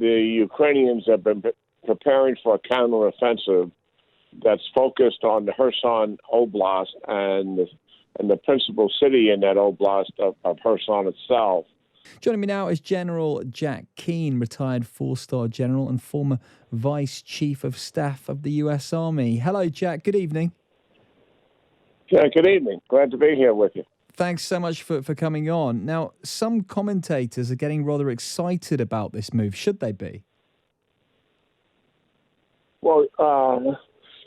the Ukrainians have been preparing for a counteroffensive that's focused on the Kherson Oblast and the principal city in that oblast of Kherson itself. Joining me now is General Jack Keane, retired four-star general and former Vice Chief of Staff of the U.S. Army. Hello, Jack. Good evening. Yeah, good evening. Glad to be here with you. Thanks so much for coming on. Now, some commentators are getting rather excited about this move. Should they be? Well,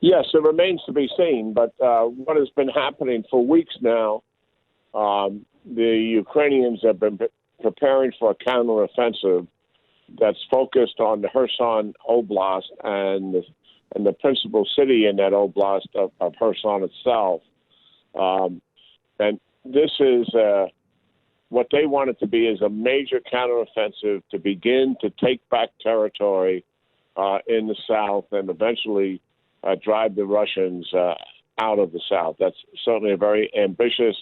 yes, it remains to be seen. But what has been happening for weeks now, the Ukrainians have been preparing for a counteroffensive that's focused on the Kherson Oblast and the principal city in that oblast of Kherson itself. And this is what they want it to be is a major counteroffensive to begin to take back territory in the south and eventually drive the Russians out of the south. That's certainly a very ambitious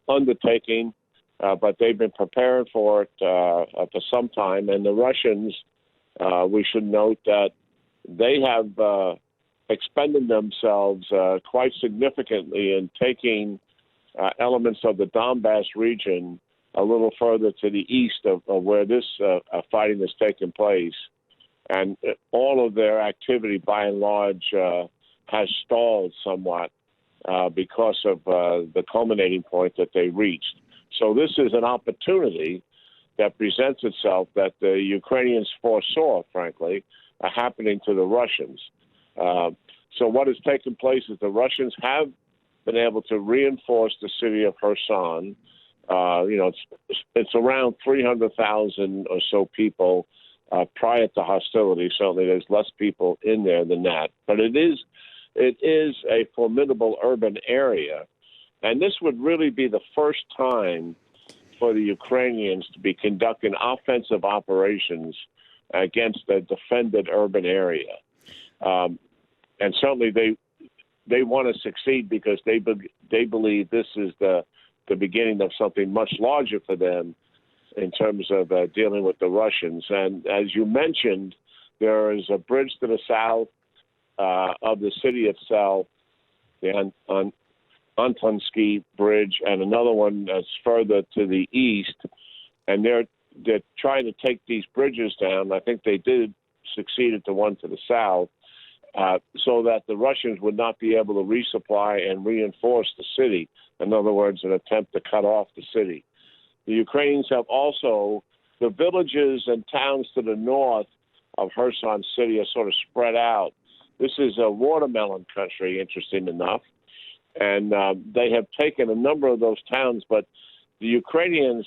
undertaking, but they've been preparing for it for some time. And the Russians, we should note that they have expended themselves quite significantly in taking elements of the Donbass region a little further to the east of where this fighting is taking place. And all of their activity, by and large, has stalled somewhat because of the culminating point that they reached. So this is an opportunity that presents itself that the Ukrainians foresaw, frankly, happening to the Russians. So what has taken place is the Russians have been able to reinforce the city of Kherson. It's around 300,000 or so people prior to hostility. Certainly there's less people in there than that. But it is a formidable urban area. And this would really be the first time for the Ukrainians to be conducting offensive operations against a defended urban area. And certainly they want to succeed because they believe this is the beginning of something much larger for them in terms of dealing with the Russians. And as you mentioned, there is a bridge to the south of the city itself, the Antonsky Bridge, and another one that's further to the east. And they're trying to take these bridges down. I think they did succeed at the one to the south, so that the Russians would not be able to resupply and reinforce the city. In other words, an attempt to cut off the city. The Ukrainians have also, the villages and towns to the north of Kherson City are sort of spread out. This is a watermelon country, interesting enough. And they have taken a number of those towns, but the Ukrainians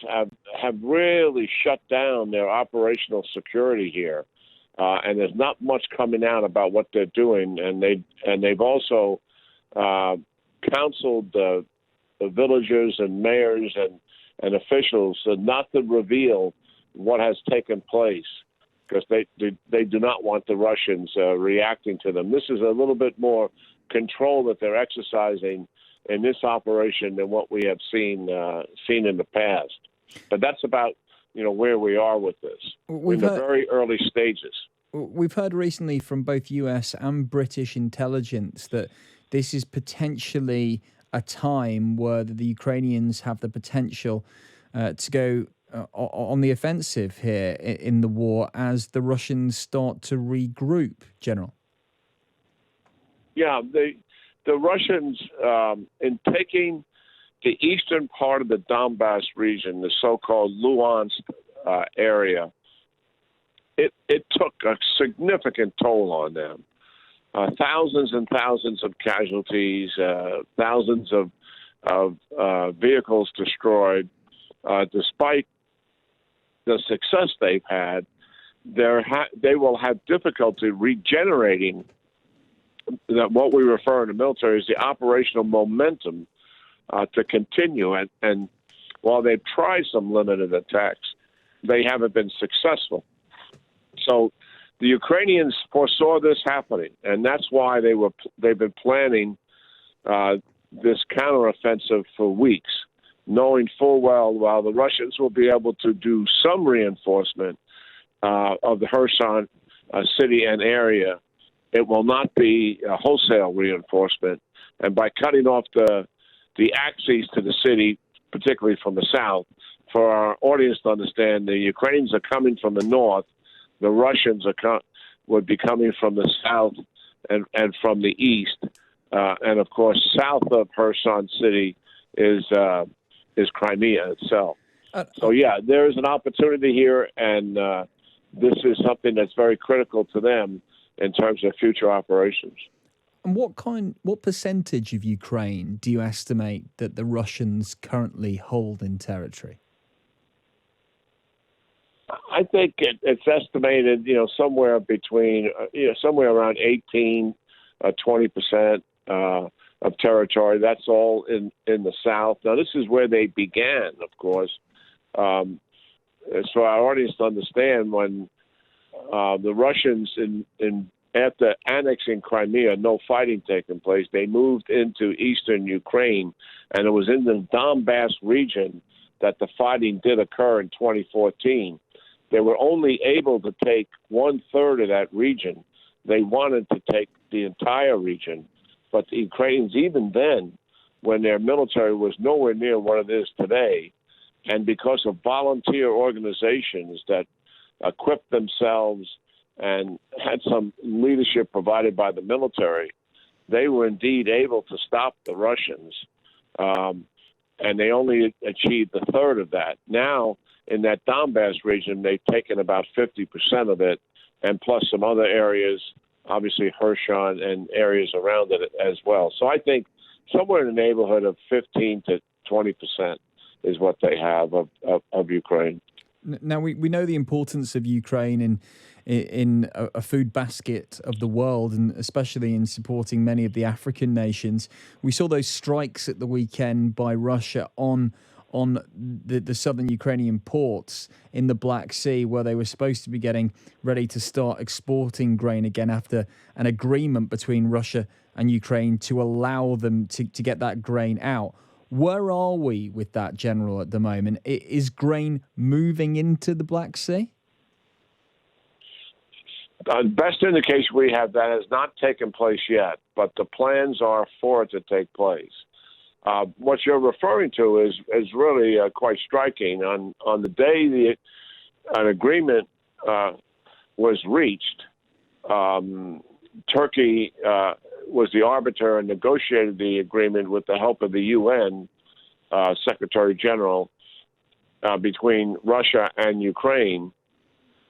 have really shut down their operational security here. And there's not much coming out about what they're doing. And they've also counseled the villagers and mayors and officials not to reveal what has taken place because they do not want the Russians reacting to them. This is a little bit more control that they're exercising in this operation than what we have seen in the past. But that's about where we are with this. We're in the very early stages. We've heard recently from both US and British intelligence that this is potentially a time where the Ukrainians have the potential to go on the offensive here in the war as the Russians start to regroup, General. Yeah, the Russians, in taking the eastern part of the Donbass region, the so-called Luhansk area, it took a significant toll on them. Thousands and thousands of casualties, thousands of vehicles destroyed. Despite the success they've had, they will have difficulty regenerating what we refer in the military as the operational momentum to continue. And while they've tried some limited attacks, they haven't been successful. So the Ukrainians foresaw this happening, and that's why they've been planning this counteroffensive for weeks, knowing full well while the Russians will be able to do some reinforcement, of the Kherson city and area. It will not be a wholesale reinforcement. And by cutting off the access to the city, particularly from the south, for our audience to understand, the Ukrainians are coming from the north. The Russians would be coming from the south and from the east. And, of course, south of Kherson City is Crimea itself. So, yeah, there is an opportunity here, and this is something that's very critical to them in terms of future operations. And what percentage of Ukraine do you estimate that the Russians currently hold in territory? I think it's estimated, somewhere between, somewhere around 18, 20% of territory. That's all in the south. Now, this is where they began, of course. So our audience to understand, when the Russians, after annexing Crimea, no fighting taking place, they moved into eastern Ukraine, and it was in the Donbass region that the fighting did occur in 2014. They were only able to take 1/3 of that region. They wanted to take the entire region, but the Ukrainians, even then, when their military was nowhere near what it is today, and because of volunteer organizations that equipped themselves and had some leadership provided by the military, they were indeed able to stop the Russians. And they only achieved 1/3 of that. Now, in that Donbass region, they've taken about 50% of it, and plus some other areas, obviously Kherson and areas around it as well. So I think somewhere in the neighborhood of 15 to 20% is what they have of Ukraine. Now, we know the importance of Ukraine in a food basket of the world, and especially in supporting many of the African nations. We saw those strikes at the weekend by Russia on the southern Ukrainian ports in the Black Sea, where they were supposed to be getting ready to start exporting grain again after an agreement between Russia and Ukraine to allow them to get that grain out. Where are we with that, General, at the moment? Is grain moving into the Black Sea? The best indication we have, that has not taken place yet, but the plans are for it to take place. What you're referring to is really quite striking. On the day an agreement was reached, Turkey was the arbiter and negotiated the agreement with the help of the UN Secretary General between Russia and Ukraine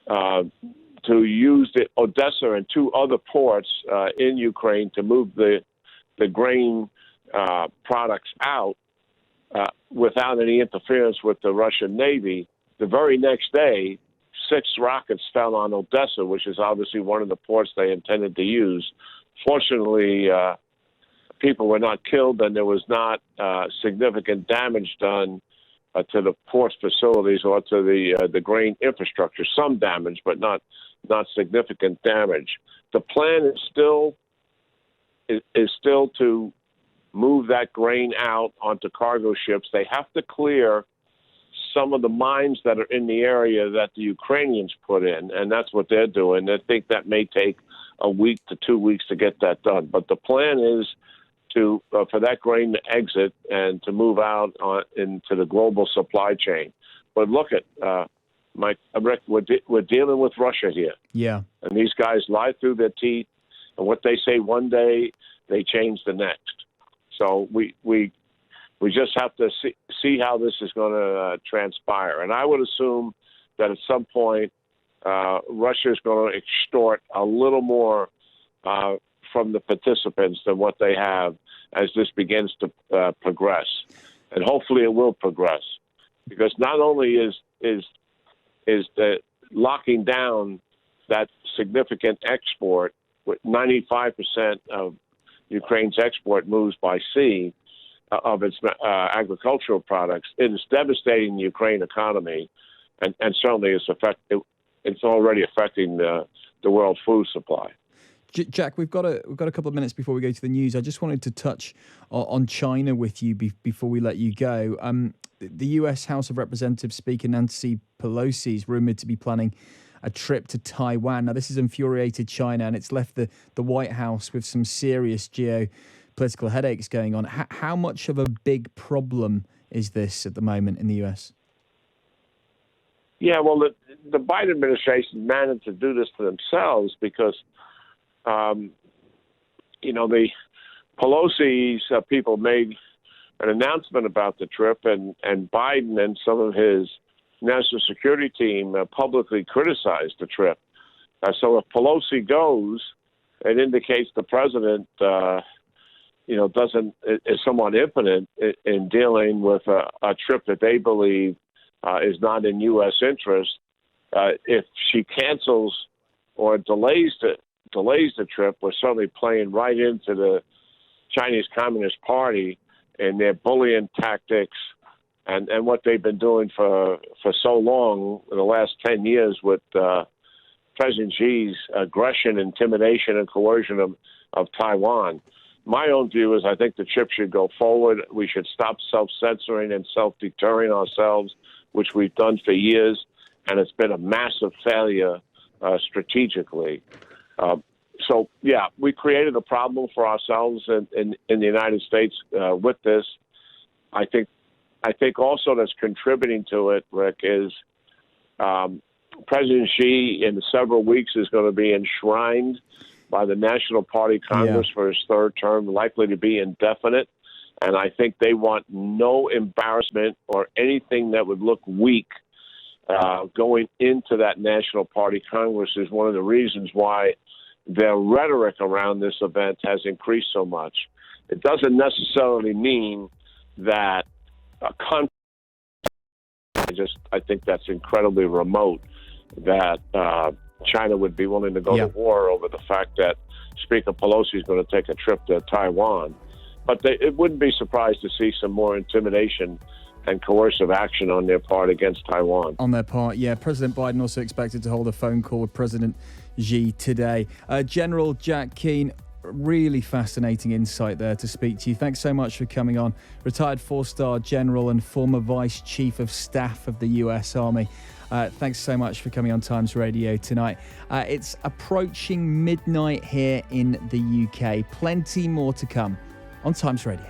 to use the Odessa and 2 other ports in Ukraine to move the grain products out without any interference with the Russian Navy. The very next day, 6 rockets fell on Odessa, which is obviously one of the ports they intended to use. Fortunately, people were not killed, and there was not significant damage done to the port facilities or to the grain infrastructure. Some damage, but not significant damage. The plan is still to move that grain out onto cargo ships. They have to clear some of the mines that are in the area that the Ukrainians put in, and that's what they're doing. They think that may take a week to 2 weeks to get that done. But the plan is for that grain to exit and to move out into the global supply chain. But look at Mike, Rick, we're dealing with Russia here. Yeah. And these guys lie through their teeth, and what they say one day, they change the next. So we just have to see how this is going to transpire. And I would assume that at some point, Russia is going to extort a little more from the participants than what they have as this begins to progress. And hopefully it will progress, because not only is the locking down that significant export, with 95% of Ukraine's export moves by sea of its agricultural products, it is devastating the Ukraine economy, and certainly it's already affecting the world food supply. Jack, we've got a couple of minutes before we go to the news. I just wanted to touch on China with you before we let you go. The U.S. House of Representatives Speaker Nancy Pelosi is rumored to be planning a trip to Taiwan. Now, this has infuriated China, and it's left the White House with some serious geopolitical headaches going on. How much of a big problem is this at the moment in the U.S.? Yeah, well, the Biden administration managed to do this to themselves because, the Pelosi's people made an announcement about the trip, and Biden and some of his national security team publicly criticized the trip. So if Pelosi goes, it indicates the president, is somewhat impotent in dealing with a trip that they believe is not in U.S. interest. If she cancels or delays the trip, we're certainly playing right into the Chinese Communist Party and their bullying tactics and what they've been doing for so long in the last 10 years with President Xi's aggression, intimidation, and coercion of Taiwan. My own view is I think the trip should go forward. We should stop self-censoring and self-deterring ourselves, which we've done for years, and it's been a massive failure strategically. We created a problem for ourselves in the United States with this. I think also that's contributing to it, Rick, is President Xi in several weeks is going to be enshrined by the National Party Congress for his third term, likely to be indefinite. And I think they want no embarrassment or anything that would look weak going into that National Party Congress is one of the reasons why their rhetoric around this event has increased so much. It doesn't necessarily mean that I think that's incredibly remote that China would be willing to go to war over the fact that Speaker Pelosi is going to take a trip to Taiwan. But it wouldn't be surprised to see some more intimidation and coercive action on their part against Taiwan. On their part, yeah. President Biden also expected to hold a phone call with President Xi today. General Jack Keane, really fascinating insight there to speak to you. Thanks so much for coming on. Retired 4-star general and former Vice Chief of Staff of the U.S. Army. Thanks so much for coming on Times Radio tonight. It's approaching midnight here in the UK. Plenty more to come on Times Radio.